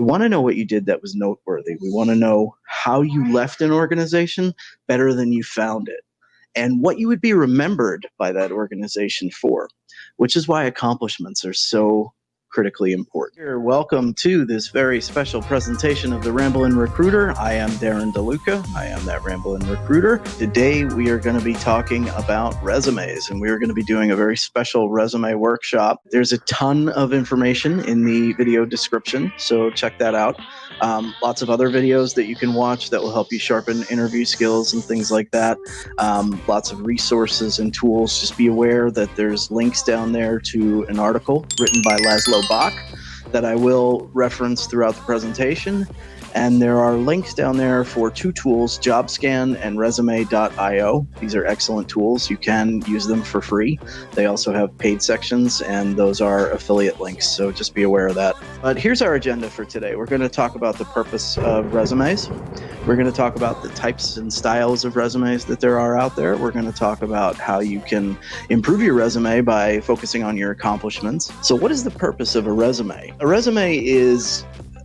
We want to know what you did that was noteworthy. We want to know how you left an organization better than you found it, and what you would be remembered by that organization for, which is why accomplishments are so critically important. Welcome to this very special presentation of the Ramblin' Recruiter. I am Darren DeLuca. I am that Ramblin' Recruiter. Today we are going to be talking about resumes, and we are going to be doing a very special resume workshop. There's a ton of information in the video description, so check that out. Lots of other videos that you can watch that will help you sharpen interview skills and things like that. Lots of resources and tools. Just be aware that there's links down there to an article written by Laszlo Bock that I will reference throughout the presentation. And there are links down there for two tools, JobScan and Resume.io. These are excellent tools. You can use them for free. They also have paid sections, and those are affiliate links, so just be aware of that. But here's our agenda for today. We're going to talk about the purpose of resumes. We're going to talk about the types and styles of resumes that there are out there. We're going to talk about how you can improve your resume by focusing on your accomplishments. So what is the purpose of a resume? A resume is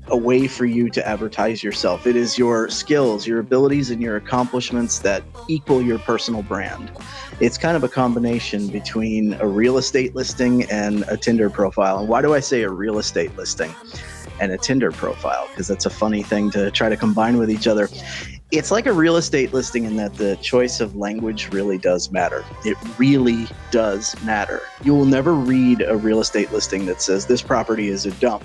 a way for you to advertise yourself. It is your skills, your abilities, and your accomplishments that equal your personal brand. It's kind of a combination between a real estate listing and a Tinder profile. And why do I say a real estate listing and a Tinder profile? Because that's a funny thing to try to combine with each other. It's like a real estate listing in that the choice of language really does matter. It really does matter. You will never read a real estate listing that says this property is a dump.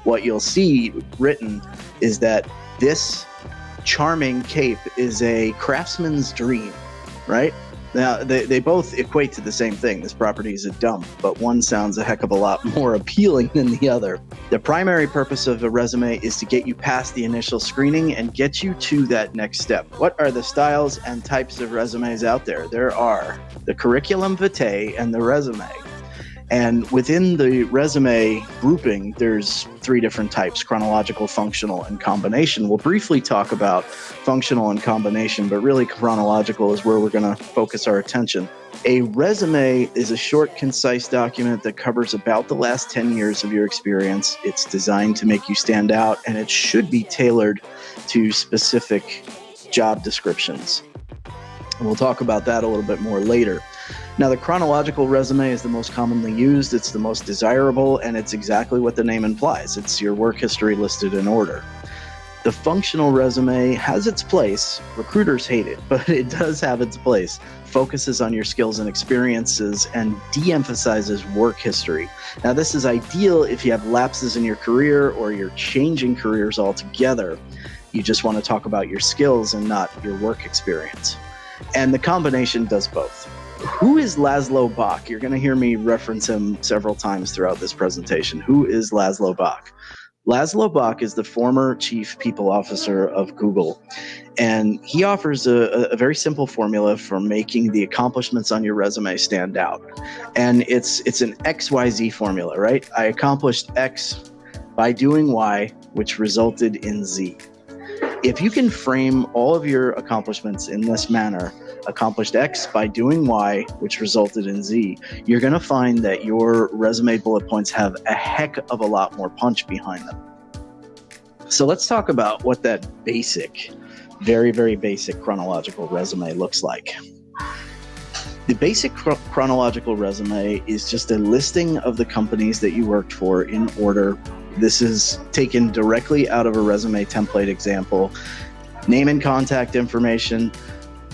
What you'll see written is that this charming cape is a craftsman's dream, right? Now, they both equate to the same thing. This property is a dump, but one sounds a heck of a lot more appealing than the other. The primary purpose of a resume is to get you past the initial screening and get you to that next step. What are the styles and types of resumes out there? There are the curriculum vitae and the resume. And within the resume grouping, there's three different types: chronological, functional, and combination. We'll briefly talk about functional and combination, but really chronological is where we're going to focus our attention. A resume is a short, concise document that covers about the last 10 years of your experience. It's designed to make you stand out, and it should be tailored to specific job descriptions. And we'll talk about that a little bit more later. Now, the chronological resume is the most commonly used, it's the most desirable, and it's exactly what the name implies. It's your work history listed in order. The functional resume has its place. Recruiters hate it, but it does have its place. Focuses on your skills and experiences and de-emphasizes work history. Now, this is ideal if you have lapses in your career or you're changing careers altogether. You just want to talk about your skills and not your work experience. And the combination does both. Who is Laszlo Bock? You're going to hear me reference him several times throughout this presentation. Who is Laszlo Bock? Laszlo Bock is the former chief people officer of Google, and he offers a very simple formula for making the accomplishments on your resume stand out. And it's an XYZ formula, right? I accomplished X by doing Y, which resulted in Z. If you can frame all of your accomplishments in this manner, accomplished X by doing Y, which resulted in Z, you're going to find that your resume bullet points have a heck of a lot more punch behind them. So let's talk about what that basic, very, very basic chronological resume looks like. The basic chronological resume is just a listing of the companies that you worked for in order. This is taken directly out of a resume template example. Name and contact information,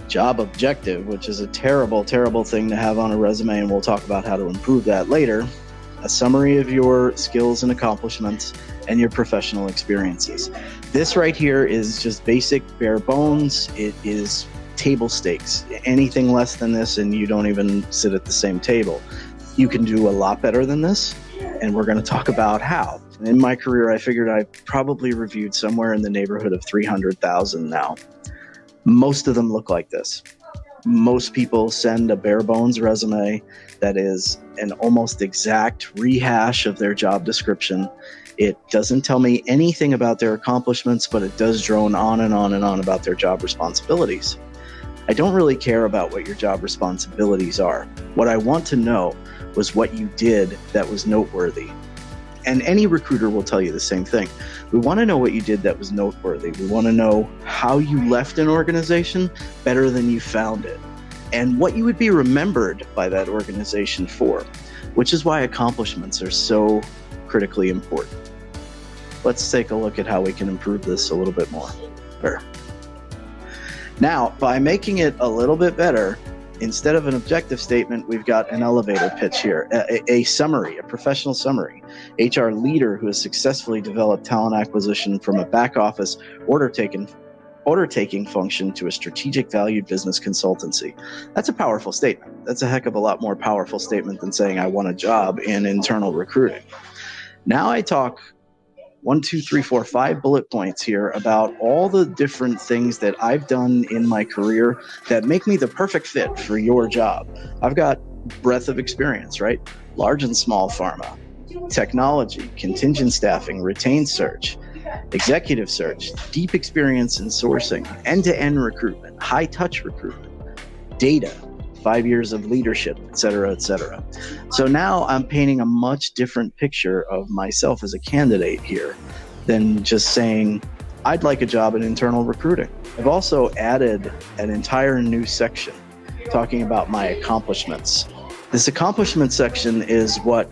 job objective, which is a terrible, terrible thing to have on a resume, and we'll talk about how to improve that later. A summary of your skills and accomplishments and your professional experiences. This right here is just basic, bare bones. It is table stakes. Anything less than this and you don't even sit at the same table. You can do a lot better than this, and we're going to talk about how. In my career, I figured I probably reviewed somewhere in the neighborhood of 300,000 now. Most of them look like this. Most people send a bare bones resume that is an almost exact rehash of their job description. It doesn't tell me anything about their accomplishments, but it does drone on and on and on about their job responsibilities. I don't really care about what your job responsibilities are. What I want to know was what you did that was noteworthy. And any recruiter will tell you the same thing. We want to know what you did that was noteworthy. We want to know how you left an organization better than you found it, and what you would be remembered by that organization for, which is why accomplishments are so critically important. Let's take a look at how we can improve this a little bit more. Now, by making it a little bit better, instead of an objective statement, we've got an elevator pitch here, a summary, a professional summary. HR leader who has successfully developed talent acquisition from a back office order taking function to a strategic valued business consultancy. That's a powerful statement. That's a heck of a lot more powerful statement than saying I want a job in internal recruiting. Now I talk 1, 2, 3, 4, 5 bullet points here about all the different things that I've done in my career that make me the perfect fit for your job. I've got breadth of experience, right? Large and small pharma, technology, contingent staffing, retained search, executive search, deep experience in sourcing, end-to-end recruitment, high-touch recruitment, data, 5 years of leadership, et cetera, et cetera. So now I'm painting a much different picture of myself as a candidate here than just saying, I'd like a job in internal recruiting. I've also added an entire new section talking about my accomplishments. This accomplishment section is what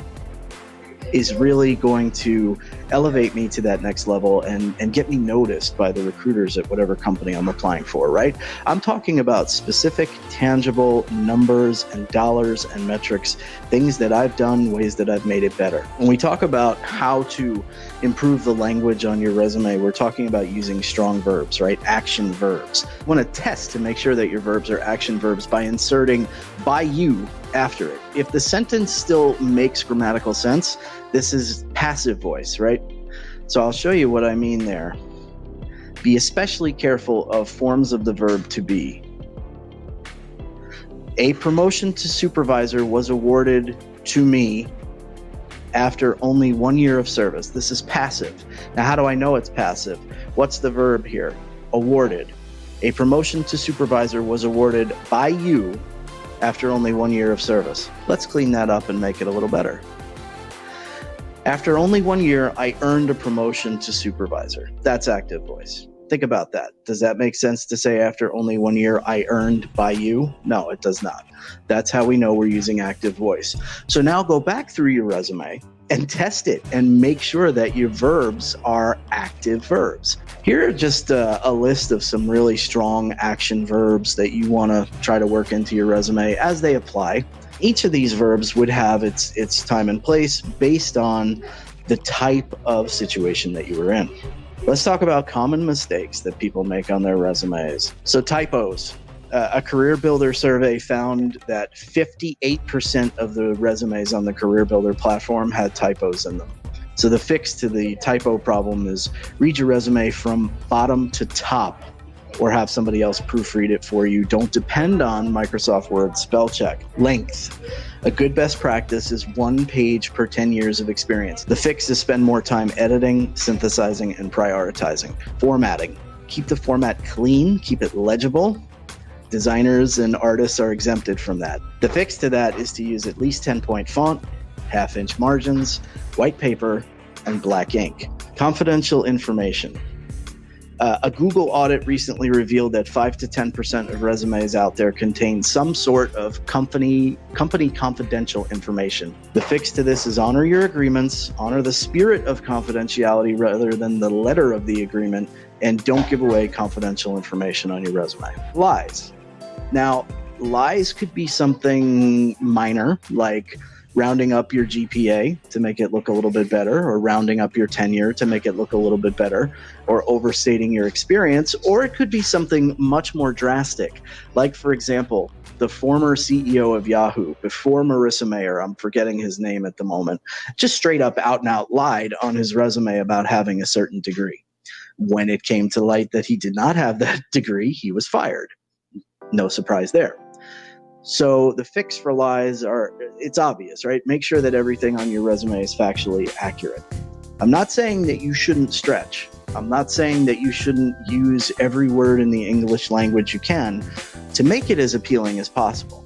is really going to elevate me to that next level and get me noticed by the recruiters at whatever company I'm applying for, right? I'm talking about specific, tangible numbers and dollars and metrics, things that I've done, ways that I've made it better. When we talk about how to improve the language on your resume, we're talking about using strong verbs, right? Action verbs. You want to test to make sure that your verbs are action verbs by inserting by you after it. If the sentence still makes grammatical sense, this is passive voice, right? So I'll show you what I mean there. Be especially careful of forms of the verb to be. A promotion to supervisor was awarded to me after only 1 year of service. This is passive. Now, how do I know it's passive? What's the verb here? Awarded. A promotion to supervisor was awarded by you after only 1 year of service. Let's clean that up and make it a little better. After only 1 year, I earned a promotion to supervisor. That's active voice. Think about that. Does that make sense to say after only 1 year, I earned by you? No, it does not. That's how we know we're using active voice. So now go back through your resume and test it and make sure that your verbs are active verbs. Here are just a list of some really strong action verbs that you want to try to work into your resume as they apply. Each of these verbs would have its time and place based on the type of situation that you were in. Let's talk about common mistakes that people make on their resumes. So typos. A Career Builder survey found that 58% of the resumes on the Career Builder platform had typos in them. So the fix to the typo problem is read your resume from bottom to top or have somebody else proofread it for you. Don't depend on Microsoft Word spell check. Length. A good best practice is 1 page per 10 years of experience. The fix is spend more time editing, synthesizing, and prioritizing. Formatting. Keep the format clean, keep it legible. Designers and artists are exempted from that. The fix to that is to use at least 10-point font, 1/2-inch margins, white paper, and black ink. Confidential information. A Google audit recently revealed that 5 to 10% of resumes out there contain some sort of company confidential information. The fix to this is honor your agreements, honor the spirit of confidentiality rather than the letter of the agreement, and don't give away confidential information on your resume. Lies. Now, lies could be something minor, like rounding up your GPA to make it look a little bit better, or rounding up your tenure to make it look a little bit better, or overstating your experience, or it could be something much more drastic. Like, for example, the former CEO of Yahoo, before Marissa Mayer, I'm forgetting his name at the moment, just straight up out and out lied on his resume about having a certain degree. When it came to light that he did not have that degree, he was fired. No surprise there. So the fix for lies it's obvious, right? Make sure that everything on your resume is factually accurate. I'm not saying that you shouldn't stretch. I'm not saying that you shouldn't use every word in the English language you can to make it as appealing as possible.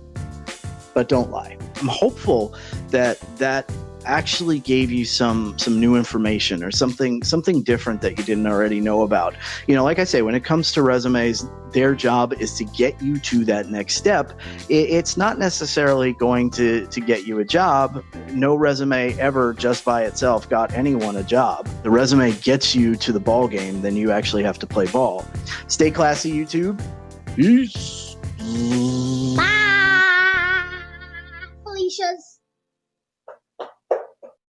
But don't lie. I'm hopeful that actually gave you some new information or something different that you didn't already know about. Like I say, when it comes to resumes, their job is to get you to that next step. It's not necessarily going to get you a job. No resume ever just by itself got anyone a job. The resume gets you to the ball game, then you actually have to play ball. Stay classy, YouTube. Peace. Bye, Felicia's.